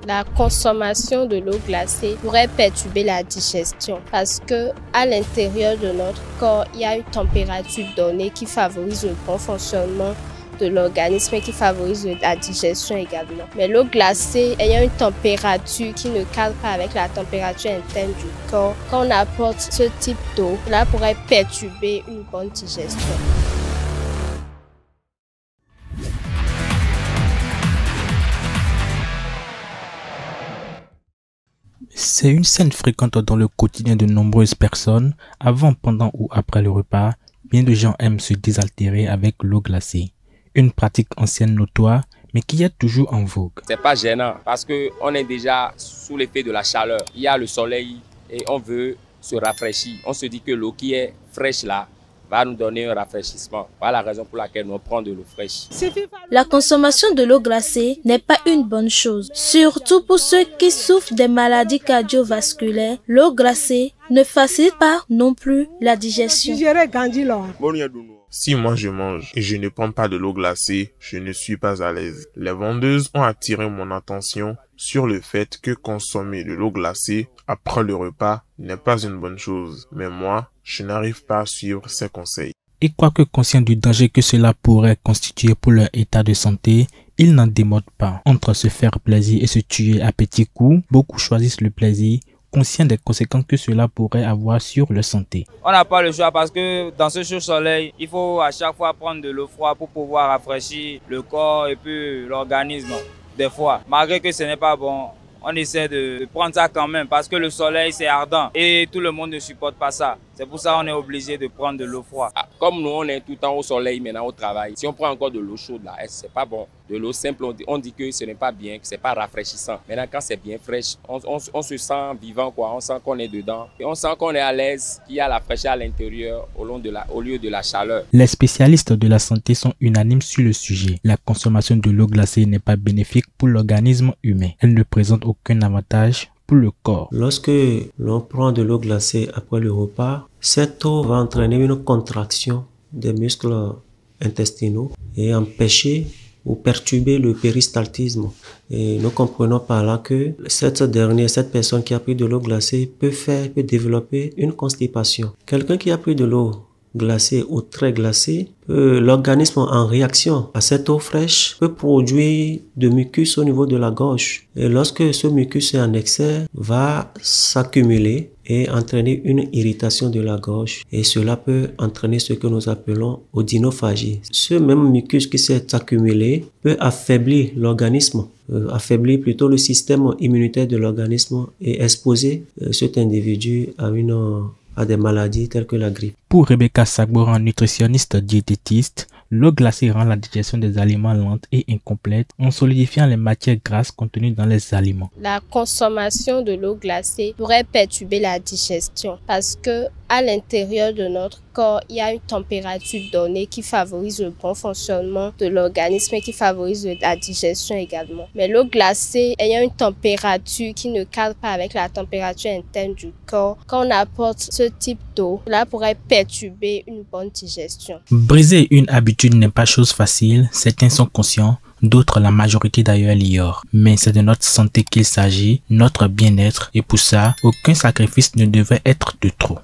La consommation de l'eau glacée pourrait perturber la digestion parce que à l'intérieur de notre corps, il y a une température donnée qui favorise le bon fonctionnement de l'organisme et qui favorise la digestion également. Mais l'eau glacée ayant une température qui ne cadre pas avec la température interne du corps, quand on apporte ce type d'eau, cela pourrait perturber une bonne digestion. C'est une scène fréquente dans le quotidien de nombreuses personnes. Avant, pendant ou après le repas, bien de gens aiment se désaltérer avec l'eau glacée. Une pratique ancienne notoire, mais qui est toujours en vogue. C'est pas gênant parce qu'on est déjà sous l'effet de la chaleur. Il y a le soleil et on veut se rafraîchir. On se dit que l'eau qui est fraîche là va nous donner un rafraîchissement. Voilà la raison pour laquelle nous prenons de l'eau fraîche. La consommation de l'eau glacée n'est pas une bonne chose. Surtout pour ceux qui souffrent des maladies cardiovasculaires, l'eau glacée ne facilite pas non plus la digestion. Si moi je mange et je ne prends pas de l'eau glacée, je ne suis pas à l'aise. Les vendeuses ont attiré mon attention sur le fait que consommer de l'eau glacée après le repas n'est pas une bonne chose. Mais moi, je n'arrive pas à suivre ces conseils. Et quoique conscients du danger que cela pourrait constituer pour leur état de santé, ils n'en démodent pas. Entre se faire plaisir et se tuer à petits coups, beaucoup choisissent le plaisir, conscients des conséquences que cela pourrait avoir sur leur santé. On n'a pas le choix parce que dans ce chaud soleil, il faut à chaque fois prendre de l'eau froide pour pouvoir rafraîchir le corps et puis l'organisme. Des fois, malgré que ce n'est pas bon, on essaie de prendre ça quand même parce que le soleil c'est ardent et tout le monde ne supporte pas ça. C'est pour ça qu'on est obligé de prendre de l'eau froide. Comme nous, on est tout le temps au soleil maintenant au travail. Si on prend encore de l'eau chaude là, c'est pas bon. De l'eau simple, on dit que ce n'est pas bien, que c'est pas rafraîchissant. Maintenant, quand c'est bien fraîche, on se sent vivant quoi. On sent qu'on est dedans et on sent qu'on est à l'aise, qu'il y a la fraîcheur à l'intérieur au lieu de la chaleur. Les spécialistes de la santé sont unanimes sur le sujet. La consommation de l'eau glacée n'est pas bénéfique pour l'organisme humain. Elle ne présente aucun avantage pour le corps. Lorsque l'on prend de l'eau glacée après le repas, cette eau va entraîner une contraction des muscles intestinaux et empêcher ou perturber le péristaltisme. Et nous comprenons par là que cette personne qui a pris de l'eau glacée peut développer une constipation. Quelqu'un qui a pris de l'eau glacée ou très glacée, l'organisme en réaction à cette eau fraîche peut produire de mucus au niveau de la gorge. Et lorsque ce mucus est en excès, va s'accumuler et entraîner une irritation de la gorge. Et cela peut entraîner ce que nous appelons odynophagie. Ce même mucus qui s'est accumulé peut affaiblir l'organisme, affaiblir plutôt le système immunitaire de l'organisme et exposer cet individu à des maladies telles que la grippe. Pour Rebecca Sagboran, nutritionniste diététiste, l'eau glacée rend la digestion des aliments lente et incomplète en solidifiant les matières grasses contenues dans les aliments. La consommation de l'eau glacée pourrait perturber la digestion parce que à l'intérieur de notre corps, il y a une température donnée qui favorise le bon fonctionnement de l'organisme et qui favorise la digestion également. Mais l'eau glacée ayant une température qui ne cadre pas avec la température interne du corps, quand on apporte ce type d'eau, cela pourrait perturber une bonne digestion. Briser une habitude n'est pas chose facile, certains sont conscients, d'autres, la majorité d'ailleurs, l'ignorent. Mais c'est de notre santé qu'il s'agit, notre bien-être, et pour ça, aucun sacrifice ne devrait être de trop.